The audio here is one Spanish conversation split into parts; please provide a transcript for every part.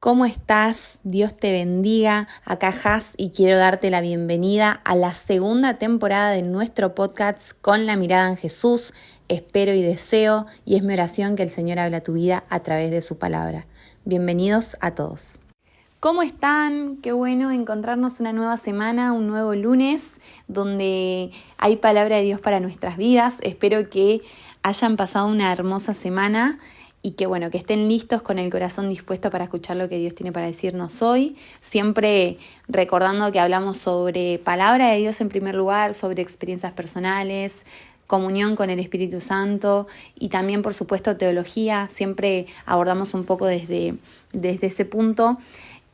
¿Cómo estás? Dios te bendiga. Acá Jas y quiero darte la bienvenida a la segunda temporada de nuestro podcast Con la mirada en Jesús. Espero y deseo, y es mi oración, que el Señor hable a tu vida a través de su palabra. Bienvenidos a todos. ¿Cómo están? Qué bueno encontrarnos una nueva semana, un nuevo lunes, donde hay palabra de Dios para nuestras vidas. Espero que hayan pasado una hermosa semana y que estén listos con el corazón dispuesto para escuchar lo que Dios tiene para decirnos hoy. Siempre recordando que hablamos sobre palabra de Dios en primer lugar, sobre experiencias personales, comunión con el Espíritu Santo y también, por supuesto, teología. Siempre abordamos un poco desde ese punto.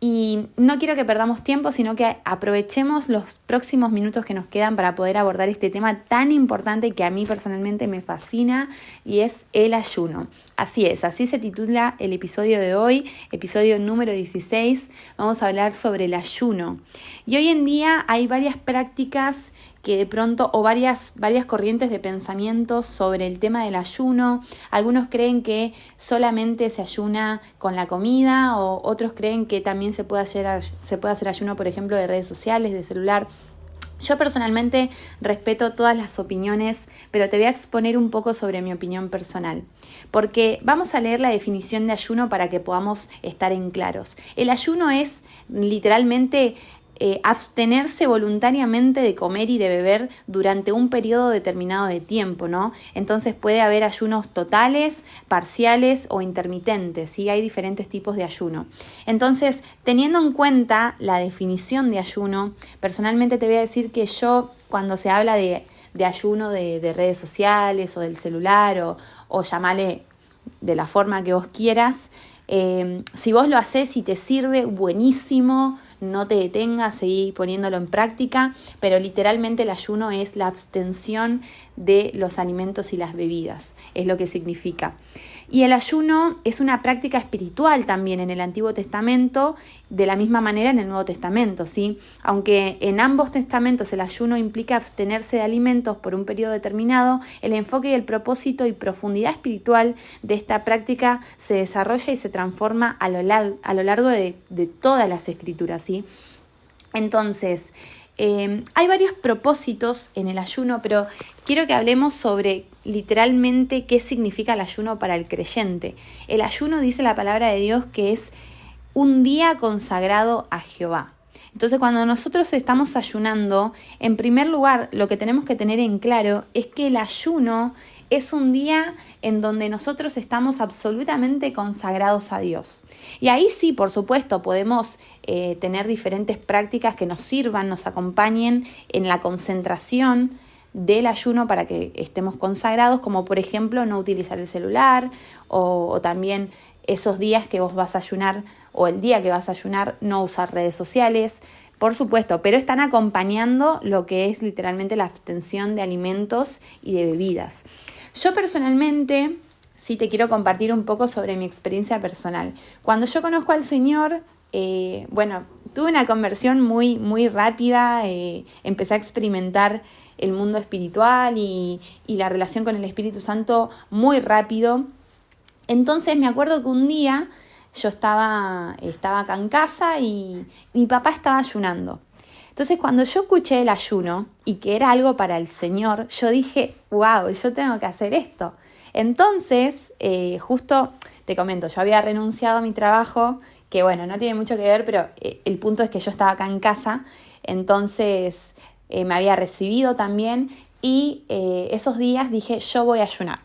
Y no quiero que perdamos tiempo, sino que aprovechemos los próximos minutos que nos quedan para poder abordar este tema tan importante que a mí personalmente me fascina, y es el ayuno. Así es, así se titula el episodio de hoy, episodio número 16. Vamos a hablar sobre el ayuno. Y hoy en día hay varias prácticas que de pronto, o varias corrientes de pensamientos sobre el tema del ayuno. Algunos creen que solamente se ayuna con la comida, o otros creen que también se puede hacer ayuno, por ejemplo, de redes sociales, de celular. Yo personalmente respeto todas las opiniones, pero te voy a exponer un poco sobre mi opinión personal, porque vamos a leer la definición de ayuno para que podamos estar en claros. El ayuno es literalmente abstenerse voluntariamente de comer y de beber durante un periodo determinado de tiempo, ¿no? Entonces puede haber ayunos totales, parciales o intermitentes, ¿sí? Hay diferentes tipos de ayuno. Entonces, teniendo en cuenta la definición de ayuno, personalmente te voy a decir que yo, cuando se habla de ayuno de redes sociales o del celular o llamale de la forma que vos quieras, si vos lo hacés y te sirve, buenísimo. No te detengas, seguí poniéndolo en práctica, pero literalmente el ayuno es la abstención de los alimentos y las bebidas, es lo que significa. Y el ayuno es una práctica espiritual también en el Antiguo Testamento, de la misma manera en el Nuevo Testamento, ¿sí? Aunque en ambos testamentos el ayuno implica abstenerse de alimentos por un periodo determinado, el enfoque y el propósito y profundidad espiritual de esta práctica se desarrolla y se transforma a lo largo de todas las Escrituras, ¿sí? Entonces, hay varios propósitos en el ayuno, pero quiero que hablemos sobre literalmente qué significa el ayuno para el creyente. El ayuno, dice la palabra de Dios, que es un día consagrado a Jehová. Entonces, cuando nosotros estamos ayunando, en primer lugar, lo que tenemos que tener en claro es que el ayuno es un día en donde nosotros estamos absolutamente consagrados a Dios. Y ahí sí, por supuesto, podemos tener diferentes prácticas que nos sirvan, nos acompañen en la concentración del ayuno para que estemos consagrados, como por ejemplo no utilizar el celular, o también esos días que vos vas a ayunar, o el día que vas a ayunar, no usar redes sociales, por supuesto, pero están acompañando lo que es literalmente la abstención de alimentos y de bebidas. Yo personalmente sí te quiero compartir un poco sobre mi experiencia personal. Cuando yo conozco al Señor, tuve una conversión muy, muy rápida, empecé a experimentar el mundo espiritual y la relación con el Espíritu Santo muy rápido. Entonces me acuerdo que un día yo estaba acá en casa y mi papá estaba ayunando. Entonces, cuando yo escuché el ayuno y que era algo para el Señor, yo dije, wow, yo tengo que hacer esto. Entonces, justo te comento, yo había renunciado a mi trabajo, que no tiene mucho que ver, pero el punto es que yo estaba acá en casa, entonces me había recibido también y esos días dije, yo voy a ayunar.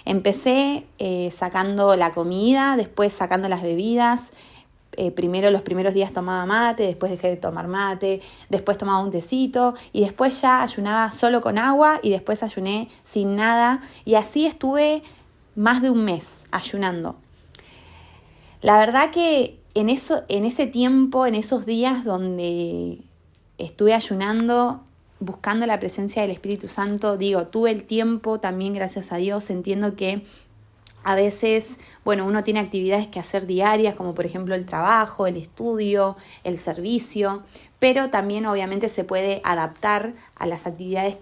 Empecé sacando la comida, después sacando las bebidas. Primero los primeros días tomaba mate, después dejé de tomar mate, después tomaba un tecito y después ya ayunaba solo con agua y después ayuné sin nada, y así estuve más de un mes ayunando. La verdad que en ese tiempo, en esos días donde estuve ayunando, buscando la presencia del Espíritu Santo, tuve el tiempo también, gracias a Dios. Entiendo que a veces, uno tiene actividades que hacer diarias, como por ejemplo el trabajo, el estudio, el servicio, pero también obviamente se puede adaptar a las actividades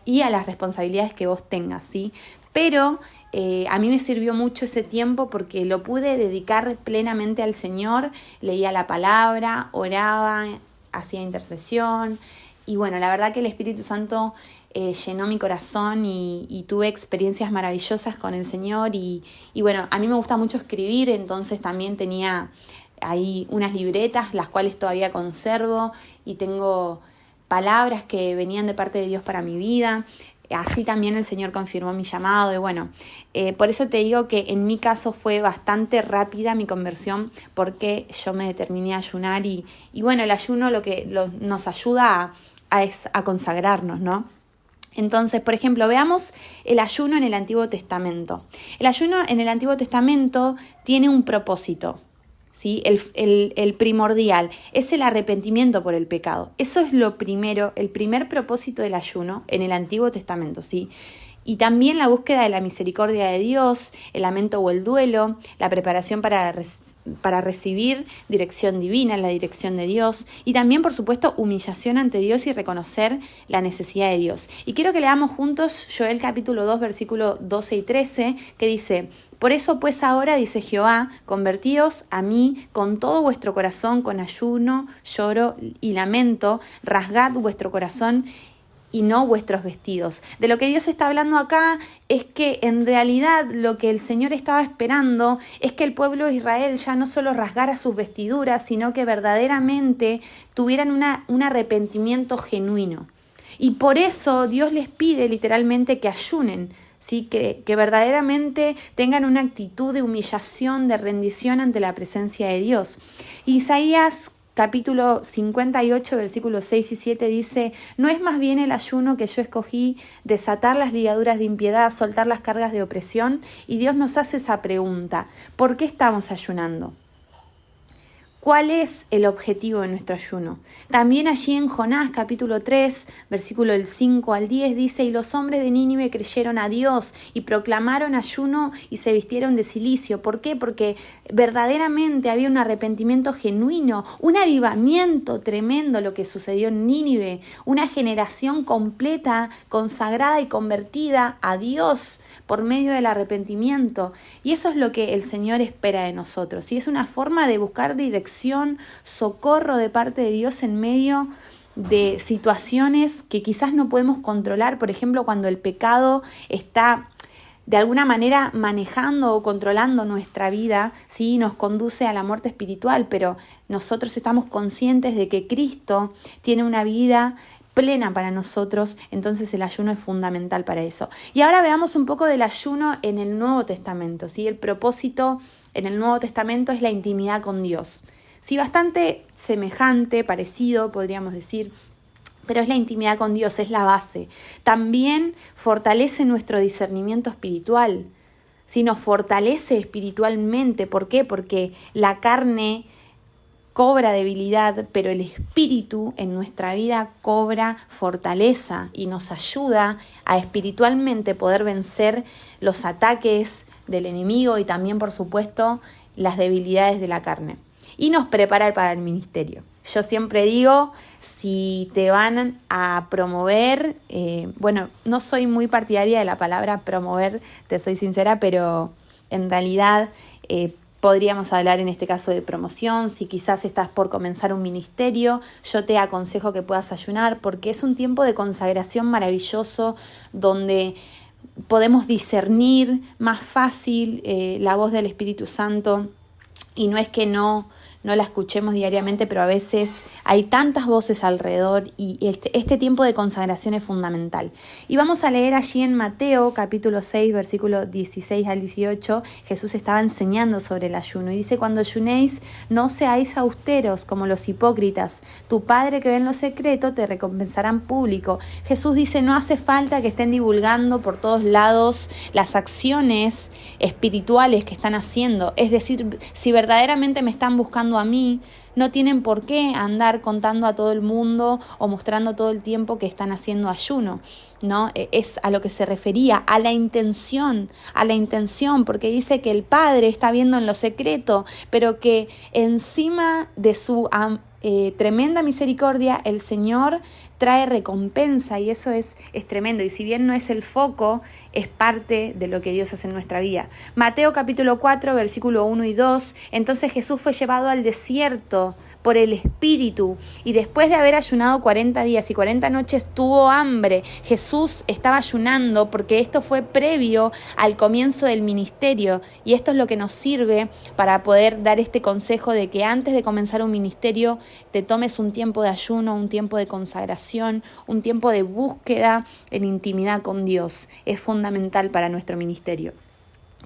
y a las responsabilidades que vos tengas, ¿sí? Pero A mí me sirvió mucho ese tiempo porque lo pude dedicar plenamente al Señor, leía la palabra, oraba, hacía intercesión y bueno, la verdad que el Espíritu Santo llenó mi corazón y tuve experiencias maravillosas con el Señor y bueno, a mí me gusta mucho escribir, entonces también tenía ahí unas libretas, las cuales todavía conservo y tengo palabras que venían de parte de Dios para mi vida. Así también el Señor confirmó mi llamado y bueno, por eso te digo que en mi caso fue bastante rápida mi conversión porque yo me determiné a ayunar y bueno, el ayuno nos ayuda es a consagrarnos, ¿no? Entonces, por ejemplo, veamos el ayuno en el Antiguo Testamento. El ayuno en el Antiguo Testamento tiene un propósito, ¿sí? El primordial es el arrepentimiento por el pecado. Eso es lo primero, el primer propósito del ayuno en el Antiguo Testamento, ¿sí? Y también la búsqueda de la misericordia de Dios, el lamento o el duelo, la preparación para recibir dirección divina, la dirección de Dios, y también, por supuesto, humillación ante Dios y reconocer la necesidad de Dios. Y quiero que leamos juntos Joel capítulo 2, versículo 12 y 13, que dice: por eso pues ahora, dice Jehová, convertíos a mí con todo vuestro corazón, con ayuno, lloro y lamento, rasgad vuestro corazón y no vuestros vestidos. De lo que Dios está hablando acá es que en realidad lo que el Señor estaba esperando es que el pueblo de Israel ya no solo rasgara sus vestiduras, sino que verdaderamente tuvieran un arrepentimiento genuino. Y por eso Dios les pide literalmente que ayunen, ¿sí? Que verdaderamente tengan una actitud de humillación, de rendición ante la presencia de Dios. Isaías capítulo 58, versículos 6 y 7 dice: ¿no es más bien el ayuno que yo escogí, desatar las ligaduras de impiedad, soltar las cargas de opresión? Y Dios nos hace esa pregunta: ¿por qué estamos ayunando? ¿Cuál es el objetivo de nuestro ayuno? También allí en Jonás capítulo 3, versículo del 5 al 10 dice: y los hombres de Nínive creyeron a Dios y proclamaron ayuno y se vistieron de cilicio. ¿Por qué? Porque verdaderamente había un arrepentimiento genuino, un avivamiento tremendo lo que sucedió en Nínive, una generación completa, consagrada y convertida a Dios por medio del arrepentimiento. Y eso es lo que el Señor espera de nosotros. Y es una forma de buscar dirección, socorro de parte de Dios en medio de situaciones que quizás no podemos controlar. Por ejemplo, cuando el pecado está de alguna manera manejando o controlando nuestra vida, ¿sí? Nos conduce a la muerte espiritual, pero nosotros estamos conscientes de que Cristo tiene una vida plena para nosotros, entonces el ayuno es fundamental para eso. Y ahora veamos un poco del ayuno en el Nuevo Testamento, ¿sí? El propósito en el Nuevo Testamento es la intimidad con Dios. Sí, bastante semejante, parecido, podríamos decir, pero es la intimidad con Dios, es la base. También fortalece nuestro discernimiento espiritual, ¿sí? Nos fortalece espiritualmente. ¿Por qué? Porque la carne cobra debilidad, pero el espíritu en nuestra vida cobra fortaleza y nos ayuda a espiritualmente poder vencer los ataques del enemigo y también, por supuesto, las debilidades de la carne. Y nos prepara para el ministerio. Yo siempre digo, si te van a promover, bueno, no soy muy partidaria de la palabra promover, te soy sincera, pero en realidad podríamos hablar en este caso de promoción. Si quizás estás por comenzar un ministerio, yo te aconsejo que puedas ayunar porque es un tiempo de consagración maravilloso donde podemos discernir más fácil la voz del Espíritu Santo. Y no es que no la escuchemos diariamente, pero a veces hay tantas voces alrededor y este tiempo de consagración es fundamental. Y vamos a leer allí en Mateo capítulo 6, versículo 16 al 18, Jesús estaba enseñando sobre el ayuno y dice: cuando ayunéis, no seáis austeros como los hipócritas, tu Padre que ve en lo secreto te recompensará en público. Jesús dice: no hace falta que estén divulgando por todos lados las acciones espirituales que están haciendo, es decir, si verdaderamente me están buscando a mí, no tienen por qué andar contando a todo el mundo o mostrando todo el tiempo que están haciendo ayuno, ¿no? Es a lo que se refería, a la intención, porque dice que el Padre está viendo en lo secreto, pero que encima de su tremenda misericordia, el Señor trae recompensa, y eso es tremendo. Y si bien no es el foco, es parte de lo que Dios hace en nuestra vida. Mateo capítulo 4, versículo 1 y 2. Entonces Jesús fue llevado al desierto por el Espíritu, y después de haber ayunado 40 días y 40 noches tuvo hambre. Jesús estaba ayunando porque esto fue previo al comienzo del ministerio, y esto es lo que nos sirve para poder dar este consejo de que antes de comenzar un ministerio te tomes un tiempo de ayuno, un tiempo de consagración, un tiempo de búsqueda en intimidad con Dios. Es fundamental para nuestro ministerio.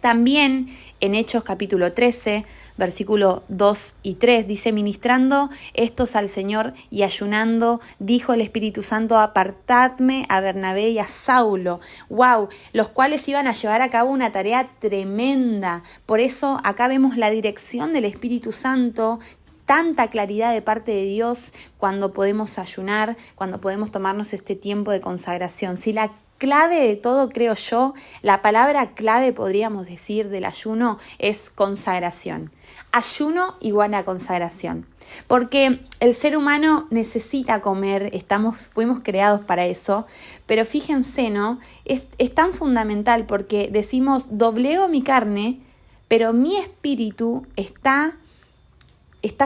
También en Hechos capítulo 13, versículo 2 y 3, dice: ministrando estos al Señor y ayunando, dijo el Espíritu Santo: apartadme a Bernabé y a Saulo. ¡Wow! Los cuales iban a llevar a cabo una tarea tremenda. Por eso acá vemos la dirección del Espíritu Santo, tanta claridad de parte de Dios cuando podemos ayunar, cuando podemos tomarnos este tiempo de consagración. Si la clave de todo, creo yo, la palabra clave, podríamos decir, del ayuno es consagración. Ayuno igual a consagración. Porque el ser humano necesita comer, fuimos creados para eso, pero fíjense, ¿no? Es tan fundamental porque decimos: doblego mi carne, pero mi espíritu está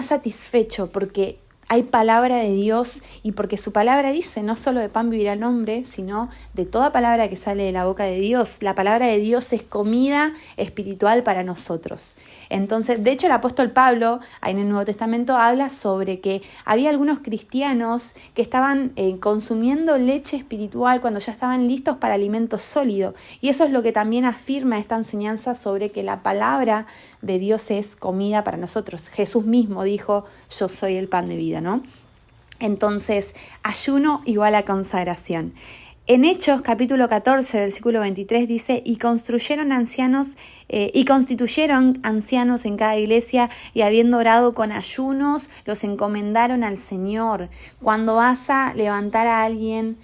satisfecho porque hay palabra de Dios, y porque su palabra dice: no solo de pan vivirá el hombre, sino de toda palabra que sale de la boca de Dios. La palabra de Dios es comida espiritual para nosotros. Entonces, de hecho, el apóstol Pablo, ahí en el Nuevo Testamento, habla sobre que había algunos cristianos que estaban consumiendo leche espiritual cuando ya estaban listos para alimento sólido. Y eso es lo que también afirma esta enseñanza sobre que la palabra de Dios es comida para nosotros. Jesús mismo dijo: yo soy el pan de vida, ¿no? Entonces, ayuno igual a consagración. En Hechos capítulo 14, versículo 23 dice: y constituyeron ancianos en cada iglesia, y habiendo orado con ayunos, los encomendaron al Señor. Cuando vas a levantar a alguien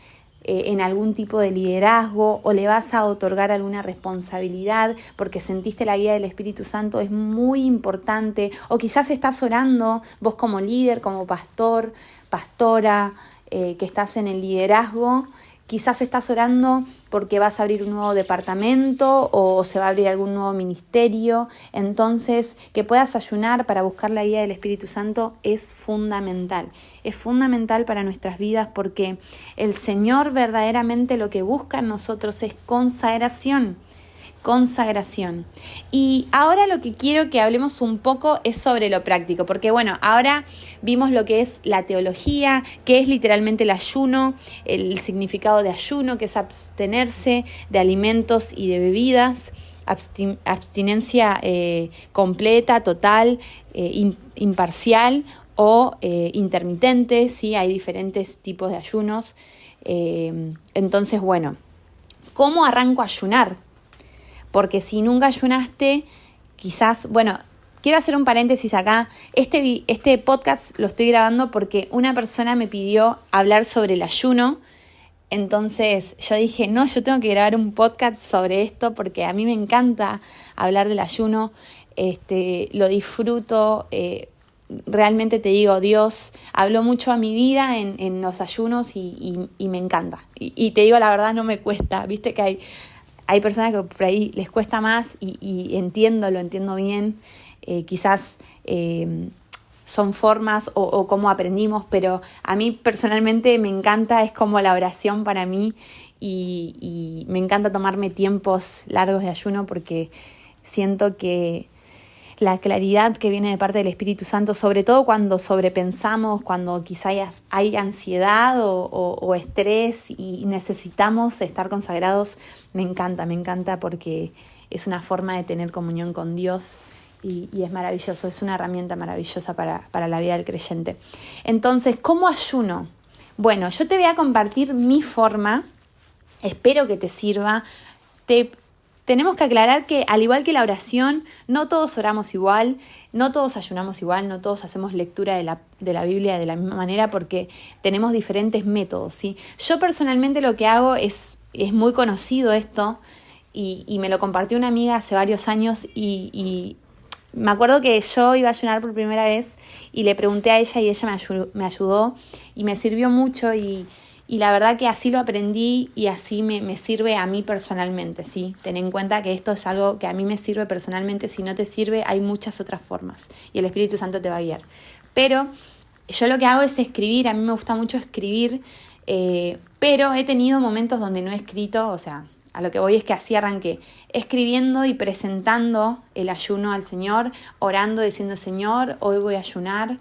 en algún tipo de liderazgo, o le vas a otorgar alguna responsabilidad porque sentiste la guía del Espíritu Santo, es muy importante. O quizás estás orando vos como líder, como pastor, pastora, que estás en el liderazgo. Quizás estás orando porque vas a abrir un nuevo departamento o se va a abrir algún nuevo ministerio. Entonces, que puedas ayunar para buscar la guía del Espíritu Santo es fundamental. Es fundamental para nuestras vidas porque el Señor verdaderamente lo que busca en nosotros es consagración. Y ahora lo que quiero que hablemos un poco es sobre lo práctico, porque bueno, ahora vimos lo que es la teología, que es literalmente el ayuno, el significado de ayuno, que es abstenerse de alimentos y de bebidas, abstinencia completa, total, imparcial o intermitente, ¿sí? Hay diferentes tipos de ayunos. Entonces, bueno, ¿cómo arranco a ayunar? Porque si nunca ayunaste, quizás, bueno, quiero hacer un paréntesis acá. Este podcast lo estoy grabando porque una persona me pidió hablar sobre el ayuno. Entonces yo dije: no, yo tengo que grabar un podcast sobre esto porque a mí me encanta hablar del ayuno. Lo disfruto. Realmente te digo, Dios habló mucho a mi vida en los ayunos y me encanta. Y te digo la verdad, no me cuesta. Viste que hay personas que por ahí les cuesta más y lo entiendo bien. Quizás son formas o cómo aprendimos, pero a mí personalmente me encanta, es como la oración para mí, y me encanta tomarme tiempos largos de ayuno porque siento que la claridad que viene de parte del Espíritu Santo, sobre todo cuando sobrepensamos, cuando quizá hay ansiedad o estrés y necesitamos estar consagrados, me encanta porque es una forma de tener comunión con Dios y es maravilloso, es una herramienta maravillosa para la vida del creyente. Entonces, ¿cómo ayuno? Bueno, yo te voy a compartir mi forma, espero que te sirva. Te tenemos que aclarar que, al igual que la oración, no todos oramos igual, no todos ayunamos igual, no todos hacemos lectura de la Biblia de la misma manera porque tenemos diferentes métodos, ¿sí? Yo personalmente lo que hago es muy conocido esto y me lo compartió una amiga hace varios años y me acuerdo que yo iba a ayunar por primera vez y le pregunté a ella y ella me ayudó y me sirvió mucho y la verdad que así lo aprendí y así me sirve a mí personalmente, ¿sí? Ten en cuenta que esto es algo que a mí me sirve personalmente. Si no te sirve, hay muchas otras formas y el Espíritu Santo te va a guiar. Pero yo lo que hago es escribir, a mí me gusta mucho escribir, pero he tenido momentos donde no he escrito, o sea, a lo que voy es que así arranqué, escribiendo y presentando el ayuno al Señor, orando, diciendo: Señor, hoy voy a ayunar,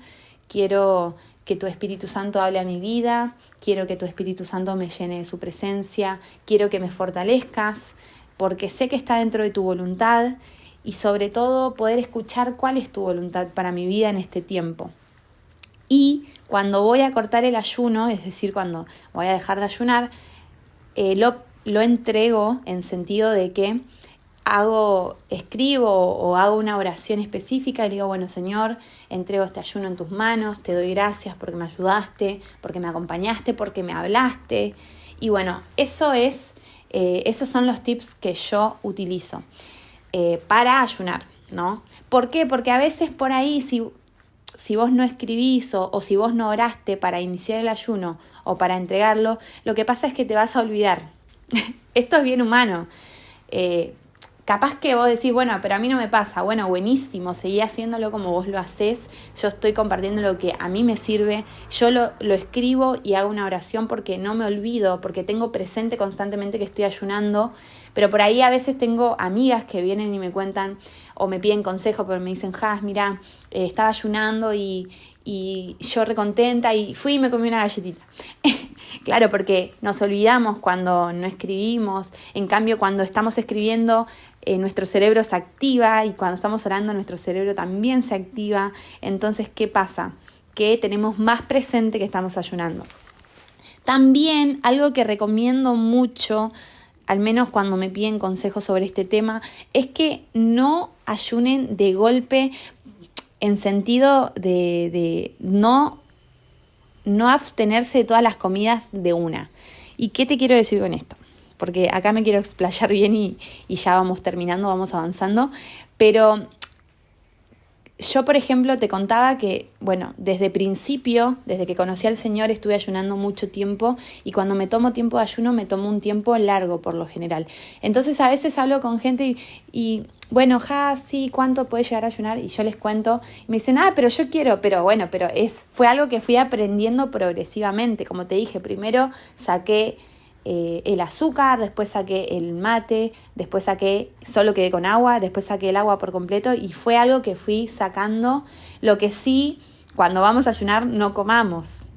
quiero que tu Espíritu Santo hable a mi vida, quiero que tu Espíritu Santo me llene de su presencia, quiero que me fortalezcas, porque sé que está dentro de tu voluntad y sobre todo poder escuchar cuál es tu voluntad para mi vida en este tiempo. Y cuando voy a cortar el ayuno, es decir, cuando voy a dejar de ayunar, lo entrego en sentido de que escribo o hago una oración específica y digo: bueno, Señor, entrego este ayuno en tus manos, te doy gracias porque me ayudaste, porque me acompañaste, porque me hablaste. Y bueno, esos son los tips que yo utilizo para ayunar, ¿no? ¿Por qué? Porque a veces por ahí, si vos no escribís o si vos no oraste para iniciar el ayuno o para entregarlo, lo que pasa es que te vas a olvidar. Esto es bien humano. Capaz que vos decís: bueno, pero a mí no me pasa. Bueno, buenísimo, seguí haciéndolo como vos lo hacés. Yo estoy compartiendo lo que a mí me sirve. Yo lo escribo y hago una oración porque no me olvido, porque tengo presente constantemente que estoy ayunando. Pero por ahí a veces tengo amigas que vienen y me cuentan o me piden consejo, pero me dicen: mira, estaba ayunando y yo recontenta y fui y me comí una galletita. Claro, porque nos olvidamos cuando no escribimos. En cambio, cuando estamos escribiendo, nuestro cerebro se activa, y cuando estamos orando, nuestro cerebro también se activa. Entonces, ¿qué pasa? Que tenemos más presente que estamos ayunando. También algo que recomiendo mucho, al menos cuando me piden consejos sobre este tema, es que no ayunen de golpe, en sentido de no abstenerse de todas las comidas de una. ¿Y qué te quiero decir con esto? Porque acá me quiero explayar bien y ya vamos terminando, vamos avanzando. Pero yo, por ejemplo, te contaba que, bueno, desde principio, desde que conocí al Señor, estuve ayunando mucho tiempo, y cuando me tomo tiempo de ayuno, me tomo un tiempo largo por lo general. Entonces a veces hablo con gente y bueno, sí, ¿cuánto puedes llegar a ayunar? Y yo les cuento, y me dicen: pero yo quiero, pero bueno, fue algo que fui aprendiendo progresivamente. Como te dije, primero saqué el azúcar, después saqué el mate, después solo quedé con agua, después saqué el agua por completo, y fue algo que fui sacando. Lo que sí, cuando vamos a ayunar, no comamos,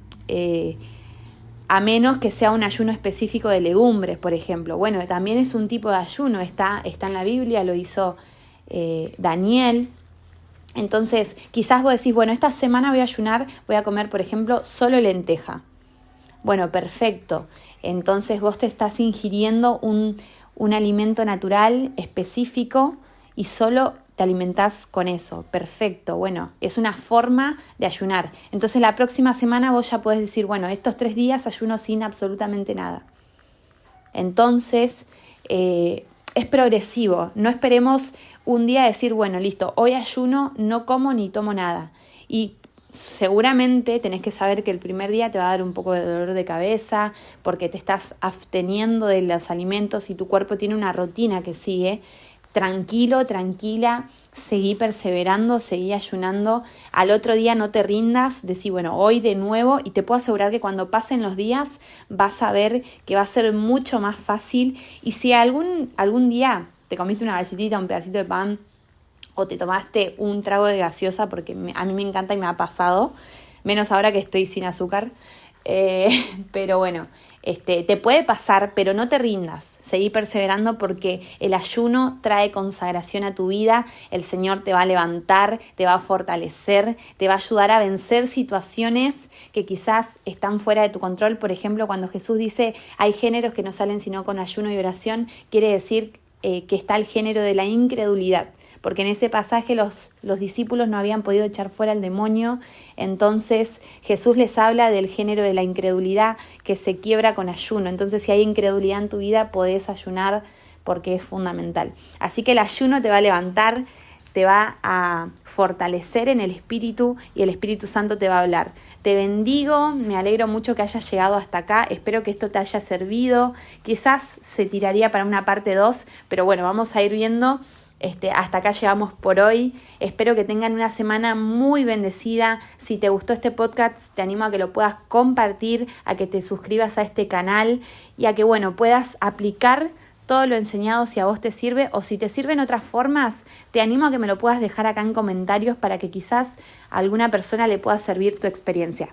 a menos que sea un ayuno específico de legumbres, por ejemplo. Bueno, también es un tipo de ayuno, está en la Biblia, lo hizo Daniel. Entonces, quizás vos decís: bueno, esta semana voy a ayunar, voy a comer, por ejemplo, solo lenteja. Bueno, perfecto. Entonces vos te estás ingiriendo un alimento natural específico y solo te alimentás con eso. Perfecto. Bueno, es una forma de ayunar. Entonces la próxima semana vos ya podés decir: bueno, estos 3 días ayuno sin absolutamente nada. Entonces es progresivo. No esperemos un día decir: bueno, listo, hoy ayuno, no como ni tomo nada. Y seguramente tenés que saber que el primer día te va a dar un poco de dolor de cabeza porque te estás absteniendo de los alimentos y tu cuerpo tiene una rutina que sigue. Tranquilo, tranquila, seguí perseverando, seguí ayunando. Al otro día no te rindas, decí: bueno, hoy de nuevo, y te puedo asegurar que cuando pasen los días vas a ver que va a ser mucho más fácil. Y si algún día te comiste una galletita, un pedacito de pan, o te tomaste un trago de gaseosa, porque a mí me encanta y me ha pasado, menos ahora que estoy sin azúcar, pero bueno, te puede pasar, pero no te rindas, seguí perseverando porque el ayuno trae consagración a tu vida. El Señor te va a levantar, te va a fortalecer, te va a ayudar a vencer situaciones que quizás están fuera de tu control. Por ejemplo, cuando Jesús dice: hay géneros que no salen sino con ayuno y oración, quiere decir que está el género de la incredulidad, porque en ese pasaje los discípulos no habían podido echar fuera al demonio. Entonces Jesús les habla del género de la incredulidad que se quiebra con ayuno. Entonces si hay incredulidad en tu vida, podés ayunar porque es fundamental. Así que el ayuno te va a levantar, te va a fortalecer en el Espíritu y el Espíritu Santo te va a hablar. Te bendigo, me alegro mucho que hayas llegado hasta acá, espero que esto te haya servido. Quizás se tiraría para una parte 2, pero bueno, vamos a ir viendo. Hasta acá llegamos por hoy. Espero que tengan una semana muy bendecida. Si te gustó este podcast, te animo a que lo puedas compartir, a que te suscribas a este canal y a que puedas aplicar todo lo enseñado si a vos te sirve, o si te sirven otras formas, te animo a que me lo puedas dejar acá en comentarios para que quizás a alguna persona le pueda servir tu experiencia.